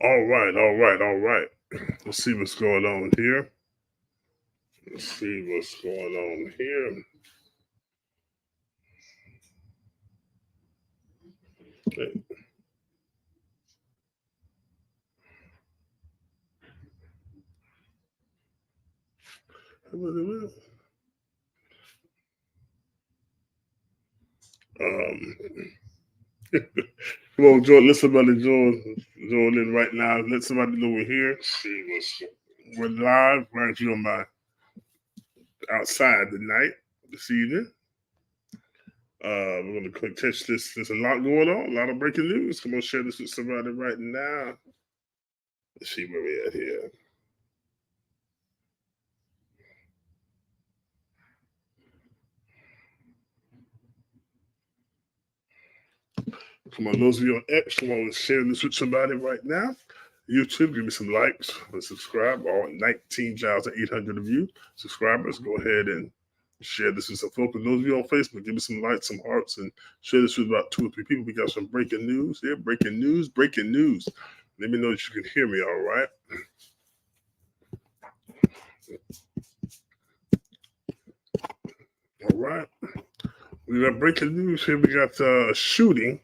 All right, all right, all right. Let's see what's going on here. Let's see what's going on here. Okay. Um, Come on, join. Let somebody join in right now. Let somebody know we're here. See what's we're live right here on my outside tonight this evening. We're gonna quick touch this. There's a lot going on, a lot of breaking news. Come on, share this with somebody right now. Let's see where we're at here. Come on, those of you on X, come on, share this with somebody right now. YouTube, give me some likes and subscribe. All 19,800 of you subscribers, go ahead and share this with some folks. And those of you on Facebook, give me some likes, some hearts, and share this with about 2 or 3 people. We got some breaking news here. Breaking news, breaking news. Let me know that you can hear me all right. All right. We got breaking news here. We got a shooting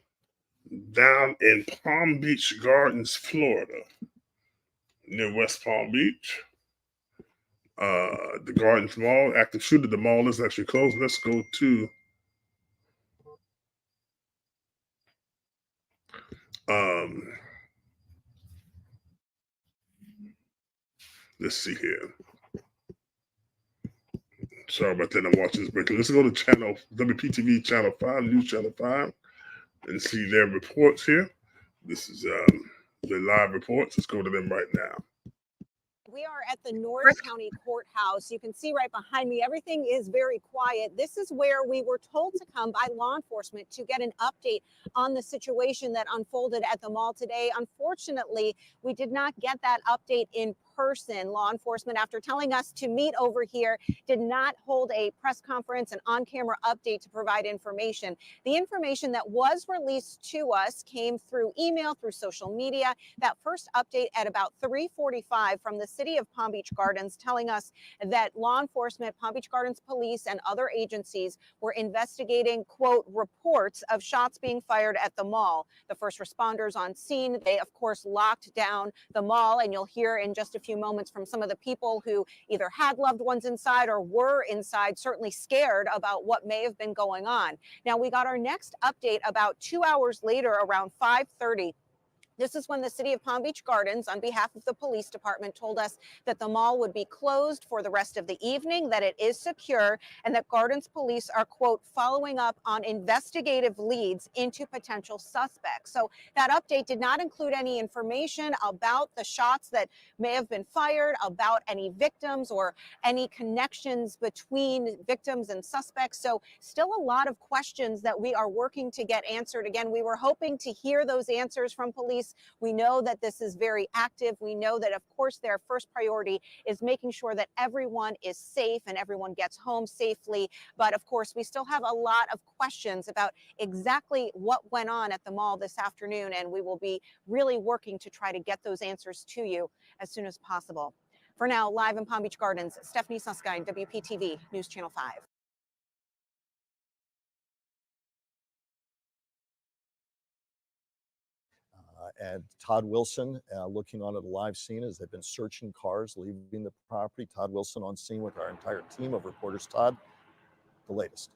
down in Palm Beach Gardens, Florida, near West Palm Beach. The Gardens Mall, active shooter. The mall is actually closed. Let's go to let's see here. Sorry about that. I'm watching this breaking. Let's go to channel WPTV channel 5, news channel 5, and see their reports here. This is the live reports. Let's go to them right now. We are at the Norris County Courthouse. You can see right behind me, everything is very quiet. This is where we were told to come by law enforcement to get an update on the situation that unfolded at the mall today. Unfortunately, we did not get that update in person. Law enforcement, after telling us to meet over here, did not hold a press conference and on-camera update to provide information. The information that was released to us came through email, through social media. That first update at about 3:45 from the city of Palm Beach Gardens, telling us that law enforcement, Palm Beach Gardens police, and other agencies were investigating, quote, reports of shots being fired at the mall. The first responders on scene, they of course locked down the mall, and you'll hear in just a few moments from some of the people who either had loved ones inside or were inside, certainly scared about what may have been going on. Now, we got our next update about 2 hours later, around 5:30. This is when the city of Palm Beach Gardens, on behalf of the police department, told us that the mall would be closed for the rest of the evening, that it is secure, and that Gardens police are, quote, following up on investigative leads into potential suspects. So that update did not include any information about the shots that may have been fired, about any victims or any connections between victims and suspects. So still a lot of questions that we are working to get answered. Again, we were hoping to hear those answers from police. We know that this is very active. We know that, of course, their first priority is making sure that everyone is safe and everyone gets home safely. But of course, we still have a lot of questions about exactly what went on at the mall this afternoon. And we will be really working to try to get those answers to you as soon as possible. For now, live in Palm Beach Gardens, Stephanie Suskind, WPTV News Channel 5. And Todd Wilson looking on at the live scene as they've been searching cars leaving the property. Todd Wilson on scene with our entire team of reporters. Todd, the latest.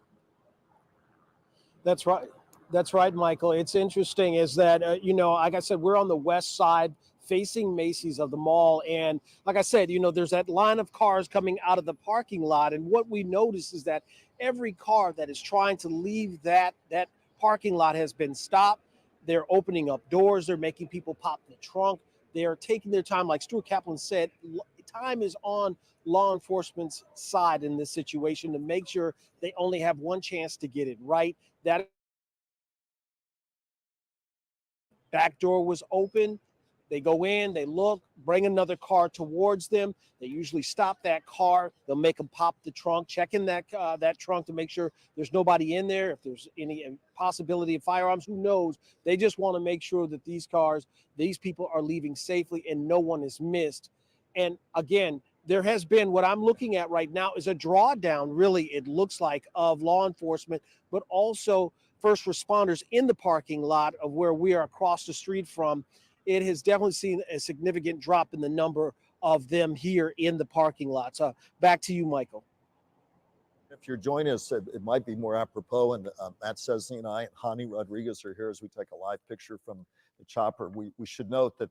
That's right. That's right, Michael. It's interesting is that, like I said, we're on the west side facing Macy's of the mall. And like I said, there's that line of cars coming out of the parking lot. And what we notice is that every car that is trying to leave that parking lot has been stopped. They're opening up doors. They're making people pop the trunk. They are taking their time. Like Stuart Kaplan said, time is on law enforcement's side in this situation to make sure they only have one chance to get it right. That back door was open. They go in, they look, bring another car towards them. They usually stop that car. They'll make them pop the trunk, check in that trunk to make sure there's nobody in there. If there's any possibility of firearms, who knows? They just want to make sure that these people are leaving safely and no one is missed. And again, there has been, what I'm looking at right now is a drawdown, really, it looks like, of law enforcement, but also first responders in the parking lot of where we are across the street from. It has definitely seen a significant drop in the number of them here in the parking lot. So back to you, Michael. If you're joining us, it might be more apropos, and Matt Cesny and I and Hani Rodriguez are here as we take a live picture from the chopper. We should note that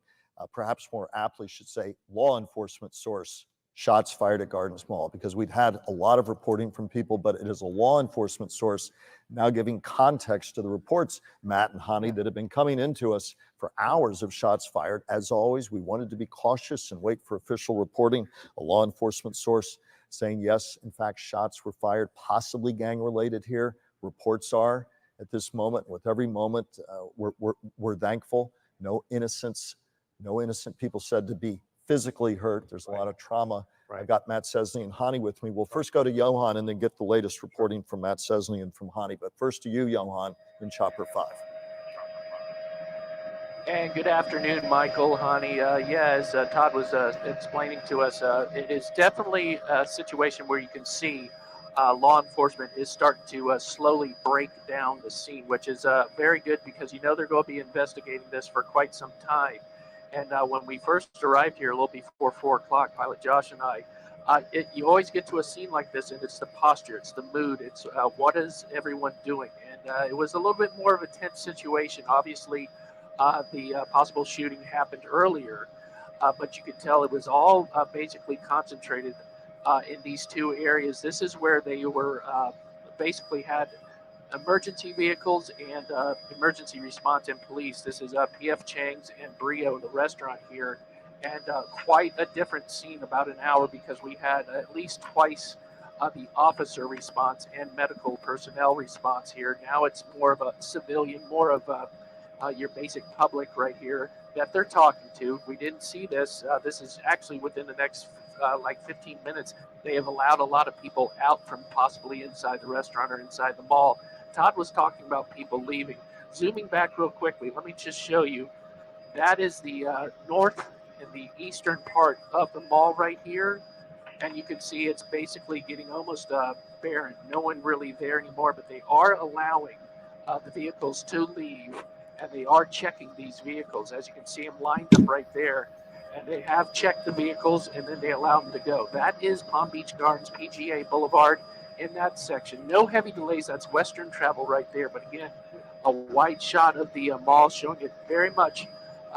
perhaps more aptly should say law enforcement source, shots fired at Gardens Mall, because we'd had a lot of reporting from people, but it is a law enforcement source now giving context to the reports, Matt and Hani, that have been coming into us for hours of shots fired. As always, we wanted to be cautious and wait for official reporting. A law enforcement source saying, yes, in fact, shots were fired, possibly gang related here. Reports are at this moment, with every moment, we're thankful. No innocent people said to be physically hurt. There's a lot of trauma. I got Matt Cesny and Hani with me. We'll first go to Johan and then get the latest reporting from Matt Cesny and from Hani. But first to you, Johan, in Chopper 5. And good afternoon, Michael, Hani. As Todd was explaining to us, it is definitely a situation where you can see law enforcement is starting to slowly break down the scene, which is very good because they're going to be investigating this for quite some time. And when we first arrived here a little before 4 o'clock, Pilot Josh and I, you always get to a scene like this, and it's the posture, it's the mood, it's what is everyone doing. And it was a little bit more of a tense situation. Obviously, the possible shooting happened earlier, but you could tell it was all basically concentrated in these two areas. This is where they were basically had emergency vehicles and emergency response and police. This is P.F. Chang's and Brio, the restaurant here, and quite a different scene about an hour because we had at least twice the officer response and medical personnel response here. Now it's more of a civilian, more of your basic public right here that they're talking to. We didn't see this. This is actually within the next like 15 minutes. They have allowed a lot of people out from possibly inside the restaurant or inside the mall. Todd was talking about people leaving. Zooming back real quickly, let me just show you. That is the north and the eastern part of the mall right here. And you can see it's basically getting almost barren. No one really there anymore, but they are allowing the vehicles to leave, and they are checking these vehicles. As you can see them lined up right there, and they have checked the vehicles, and then they allow them to go. That is Palm Beach Gardens, PGA Boulevard in that section. No heavy delays. That's Western travel right there. But again, a wide shot of the mall showing it very much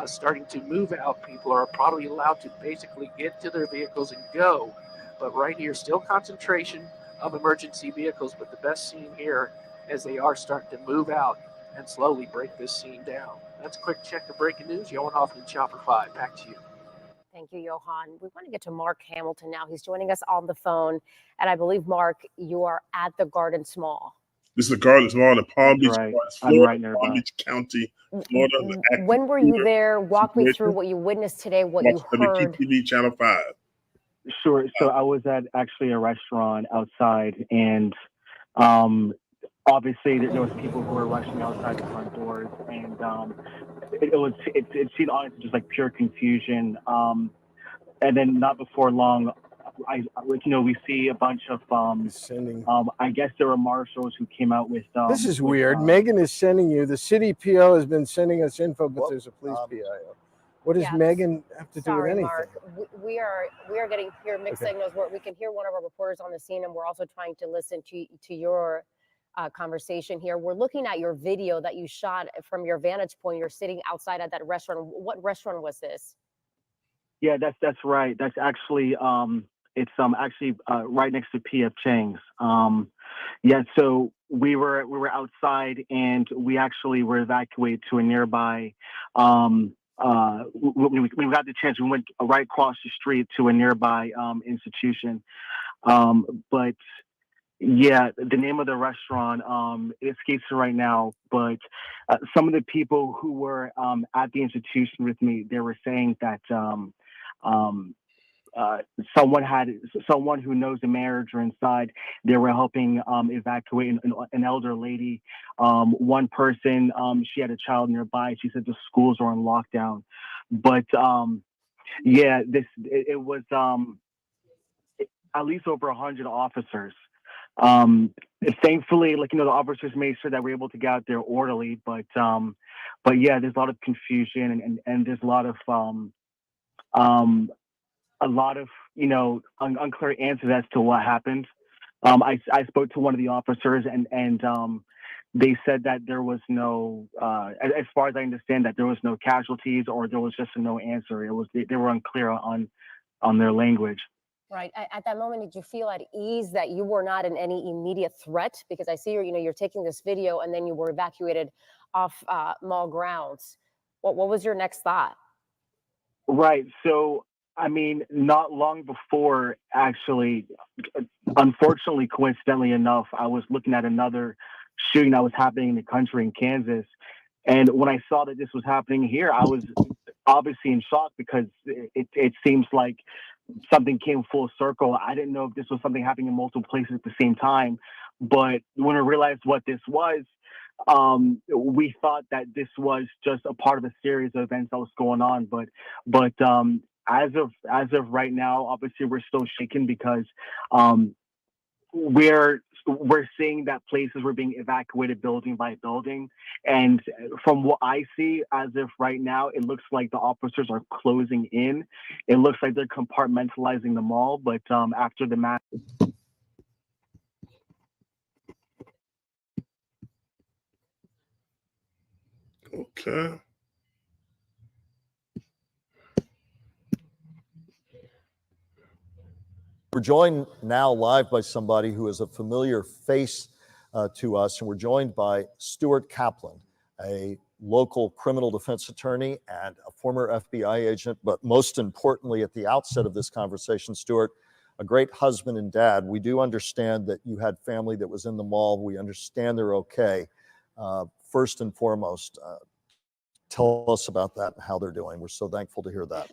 starting to move out. People are probably allowed to basically get to their vehicles and go. But right here, still concentration of emergency vehicles, but the best scene here as they are starting to move out and slowly break this scene down. That's a quick check of breaking news. Johan Hoffman, Chopper 5. Back to you. Thank you, Johan. We want to get to Mark Hamilton now. He's joining us on the phone. And I believe, Mark, you are at the Gardens Mall. This is the Gardens Mall in Palm Beach, right. Florida, I'm right nearby. Palm Beach County, Florida. When were you there? Walk me through what you witnessed today, what you heard. WTTV Channel 5. Sure. So I was at actually a restaurant outside, and obviously there was people who were rushing outside the front doors, and it seemed honestly just like pure confusion. And then not before long, we see a bunch of I guess there were marshals who came out with. This is weird. Megan is sending you. The city PO has been sending us info, but there's a police PIO. What does Megan have to do with anything? Mark, we are getting here mixed signals where we can hear one of our reporters on the scene, and we're also trying to listen to your conversation here. We're looking at your video that you shot from your vantage point. You're sitting outside at that restaurant. What restaurant was this? Yeah, that's right. That's actually it's actually right next to P.F. Chang's. So we were outside, and we actually were evacuated to a nearby. When we got the chance, we went right across the street to a nearby institution. But Yeah, the name of the restaurant, it escapes me right now, but some of the people who were at the institution with me, they were saying that um, someone who knows the manager inside. They were helping evacuate an elder lady. One person, she had a child nearby. She said the schools are on lockdown, but yeah, it was at least over 100 officers. Thankfully, like, the officers made sure that we're able to get out there orderly, but yeah, there's a lot of confusion and there's a lot of unclear answers as to what happened. I spoke to one of the officers and they said that there was no, as far as I understand, that there was no casualties, or there was just a no answer. They were unclear on their language. Right. At that moment, did you feel at ease that you were not in any immediate threat? Because I see you're taking this video, and then you were evacuated off mall grounds. What was your next thought? Right. So, I mean, not long before, actually, unfortunately, coincidentally enough, I was looking at another shooting that was happening in the country in Kansas. And when I saw that this was happening here, I was obviously in shock, because it seems like something came full circle. I didn't know if this was something happening in multiple places at the same time. But when I realized what this was, we thought that this was just a part of a series of events that was going on. But as of right now, obviously we're still shaken, because we're seeing that places were being evacuated building by building. And from what I see, as of right now, it looks like the officers are closing in. It looks like they're compartmentalizing the mall. But after the mass. Okay. We're joined now live by somebody who is a familiar face to us, and we're joined by Stuart Kaplan, a local criminal defense attorney and a former FBI agent, but most importantly, at the outset of this conversation, Stuart, a great husband and dad. We do understand that you had family that was in the mall. We understand they're okay. First and foremost, tell us about that and how they're doing. We're so thankful to hear that.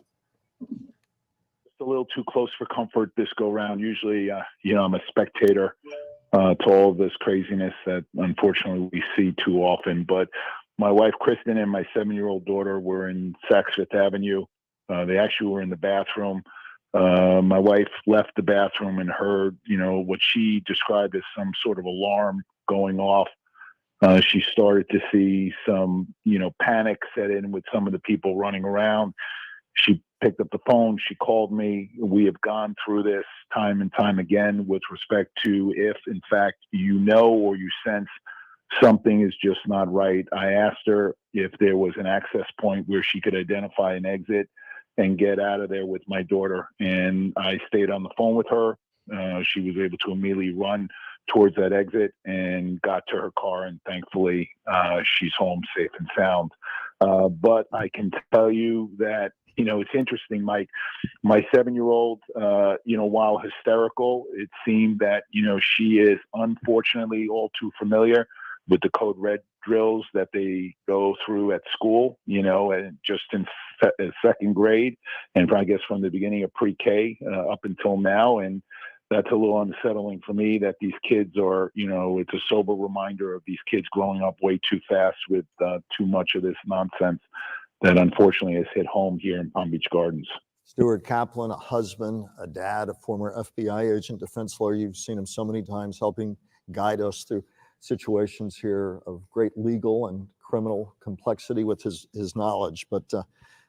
A little too close for comfort this go round. Usually, I'm a spectator to all of this craziness that unfortunately we see too often. But my wife, Kristen, and my 7-year-old daughter were in Saks Fifth Avenue. They actually were in the bathroom. My wife left the bathroom and heard, what she described as some sort of alarm going off. She started to see some, panic set in with some of the people running around. She picked up the phone. She called me. We have gone through this time and time again with respect to if, in fact, or you sense something is just not right. I asked her if there was an access point where she could identify an exit and get out of there with my daughter. And I stayed on the phone with her. She was able to immediately run towards that exit and got to her car. And thankfully, she's home safe and sound. But I can tell you that, it's interesting, Mike. My 7-year-old, while hysterical, it seemed that, she is unfortunately all too familiar with the code red drills that they go through at school, and just in second grade, and I guess from the beginning of pre-K up until now. And that's a little unsettling for me that these kids are, it's a sober reminder of these kids growing up way too fast with too much of this nonsense that unfortunately has hit home here in Palm Beach Gardens. Stuart Kaplan, a husband, a dad, a former FBI agent, defense lawyer. You've seen him so many times helping guide us through situations here of great legal and criminal complexity with his knowledge, but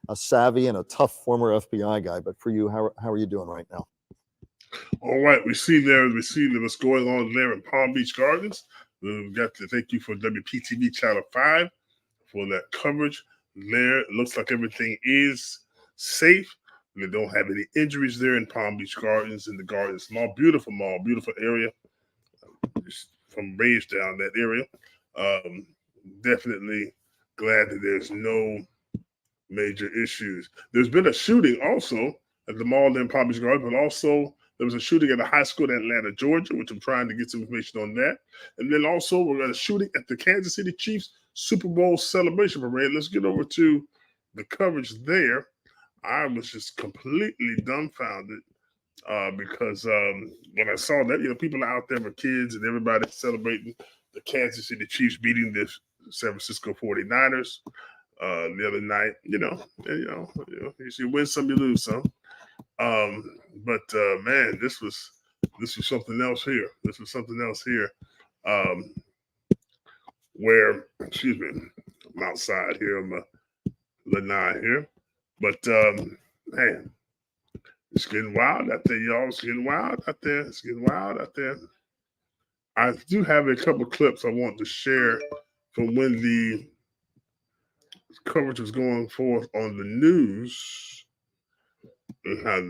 a savvy and a tough former FBI guy. But for you, how are you doing right now? All right, we see what's going on there in Palm Beach Gardens. We've got to thank you for WPTV Channel 5 for that coverage there. It looks like everything is safe. They don't have any injuries there in Palm Beach Gardens, in the Gardens Mall. Beautiful mall, beautiful area. From raised down that area. Definitely glad that there's no major issues. There's been a shooting also at the mall in Palm Beach Gardens, but also There was a shooting at a high school in Atlanta, Georgia, which I'm trying to get some information on that. And then also we're going to shooting at the Kansas City Chiefs Super Bowl celebration parade. Let's get over to the coverage there. I was just completely dumbfounded because when I saw that, people are out there with kids and everybody celebrating the Kansas City Chiefs beating the San Francisco 49ers the other night. You win some, you lose some. But man, this was something else here. This was something else here. Where, excuse me, I'm outside here. I'm lanai here, but man, it's getting wild out there, y'all. It's getting wild out there. It's getting wild out there. I do have a couple clips I want to share from when the coverage was going forth on the news. And had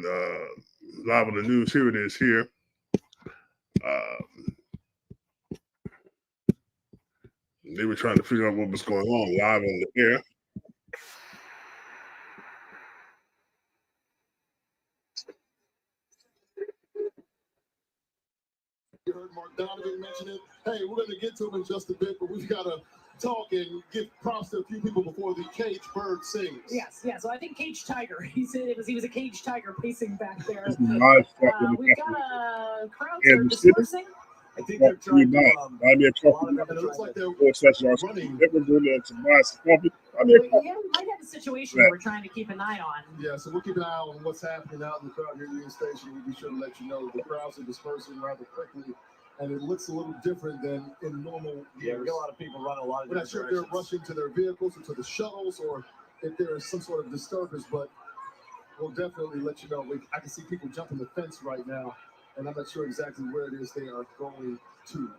live on the news. Here it is. Here. They were trying to figure out what was going on live on the air. You heard Mark Donovan mention it. Hey, we're going to get to him in just a bit, but we've got to talk and give props to a few people before the cage bird sings. Yes. So I think Cage Tiger. He said he was a cage tiger pacing back there. We've got a crowd that are dispersing. I think they're trying to. It looks like they're running. We might have a situation where we're trying to keep an eye on. Yeah, so we'll keep an eye on what's happening out in the crowd here at the station. We'll be sure to let you know the crowds are dispersing rather quickly, and it looks a little different than in normal years. Yeah, we got a lot of people running a lot of. We're not sure if they're rushing to their vehicles or to the shuttles, or if there is some sort of disturbance, but we'll definitely let you know. I can see people jumping the fence right now, and I'm not sure exactly where it is they are going to.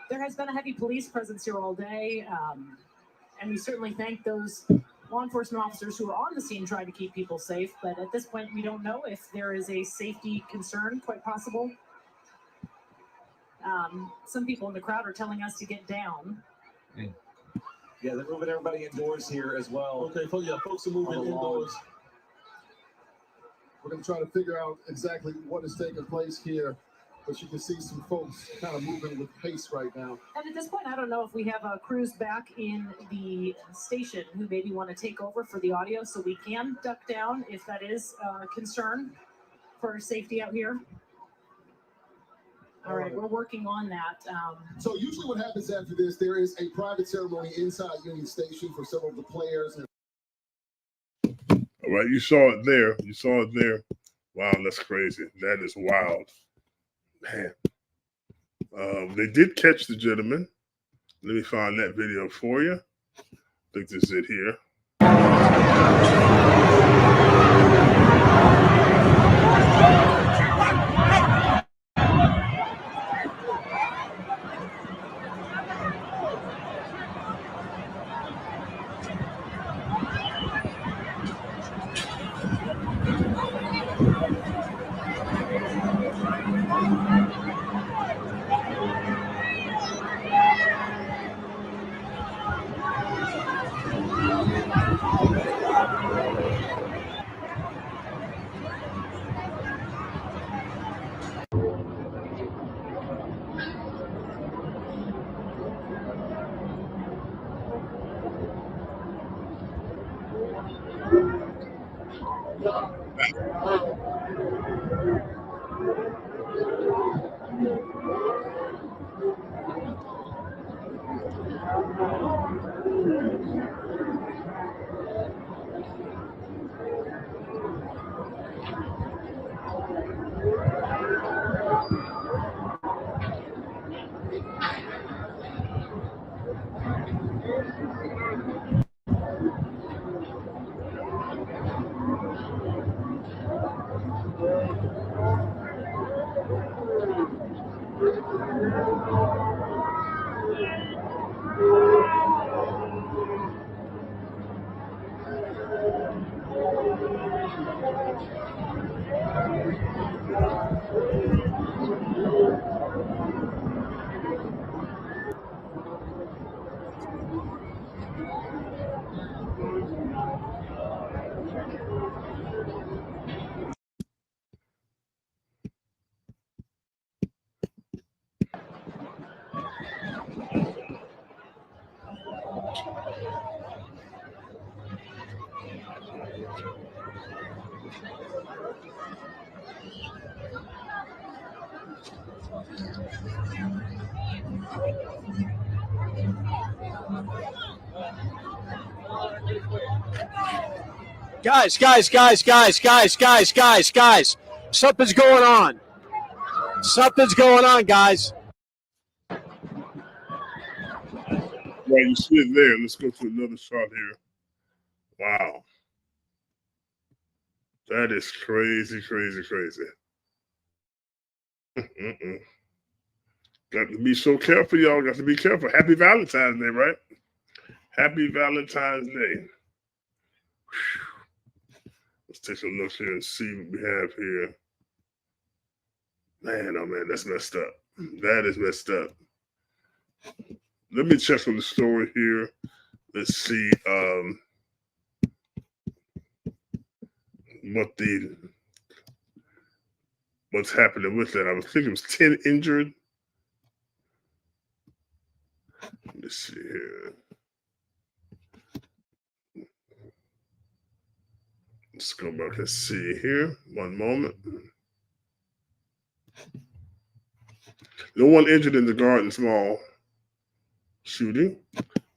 There has been a heavy police presence here all day, and we certainly thank those law enforcement officers who are on the scene trying to keep people safe. But at this point, we don't know if there is a safety concern, quite possible. Some people in the crowd are telling us to get down. Yeah, they're moving everybody indoors here as well. Okay, folks are moving indoors. We're going to try to figure out exactly what is taking place here, but you can see some folks kind of moving with pace right now. And at this point, I don't know if we have crews back in the station who maybe want to take over for the audio, so we can duck down if that is a concern for our safety out here. All right, we're working on that. So usually what happens after this, there is a private ceremony inside Union Station for several of the players. All right, you saw it there. You saw it there. Wow, that's crazy. That is wild. Man. They did catch the gentleman. Let me find that video for you. I think this is it here. Guys, something's going on. Something's going on, guys. Right, you see it there. Let's go to another shot here. Wow. That is crazy. Got to be so careful, y'all. Got to be careful. Happy Valentine's Day, right? Happy Valentine's Day. Let's take a look here and see what we have here. Man, oh man, that's messed up. That is messed up. Let me check on the story here. Let's see what's happening with that. I was thinking it was 10 injured. Let's see here. Let's go back and see here. One moment. No one injured in the Gardens Mall shooting.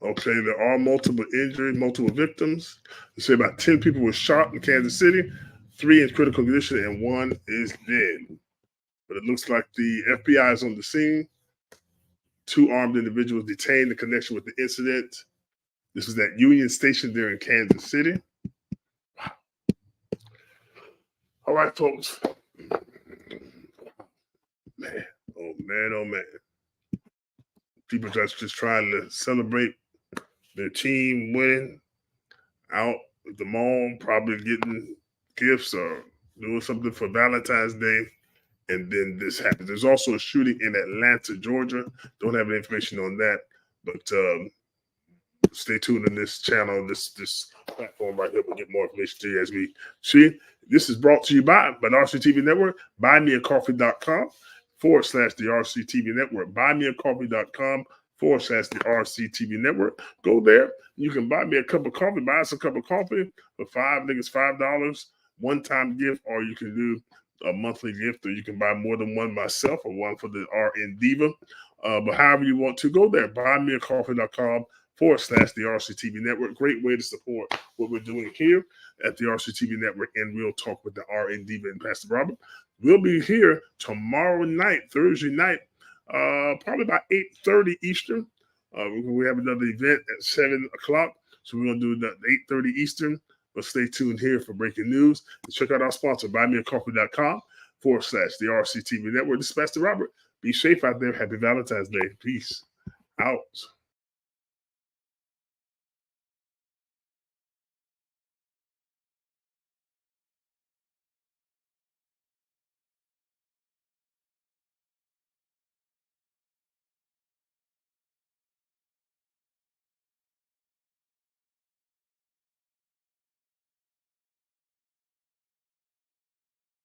Okay, there are multiple injuries, multiple victims. They say about 10 people were shot in Kansas City, 3 in critical condition, and 1 is dead. But it looks like the FBI is on the scene. 2 armed individuals detained in connection with the incident. This was at Union Station there in Kansas City. Wow. All right, folks. Man, oh man. People just trying to celebrate their team winning out at the mall, probably getting gifts or doing something for Valentine's Day. And then this happens. There's also a shooting in Atlanta, Georgia. Don't have any information on that, but stay tuned in this channel, this platform right here. We'll get more information to you as we see. This is brought to you by the RCTV Network. BuyMeACoffee.com/the RCTV Network. BuyMeACoffee.com/the RCTV Network. Go there. You can buy me a cup of coffee. Buy us a cup of coffee for $5. One-time gift, or you can do a monthly gift, or you can buy more than one myself or one for the RN Diva. But however you want to, go there. BuyMeACoffee.com/the RCTV Network. Great way to support what we're doing here at the RCTV Network and Real Talk with the RN Diva and Pastor Robert. We'll be here tomorrow night, Thursday night, probably about 8:30 Eastern. We have another event at 7 o'clock, so we're going to do that 8:30 Eastern. But stay tuned here for breaking news. And check out our sponsor, BuyMeACoffee.com/the RCTV Network. This is Pastor Robert. Be safe out there. Happy Valentine's Day. Peace out.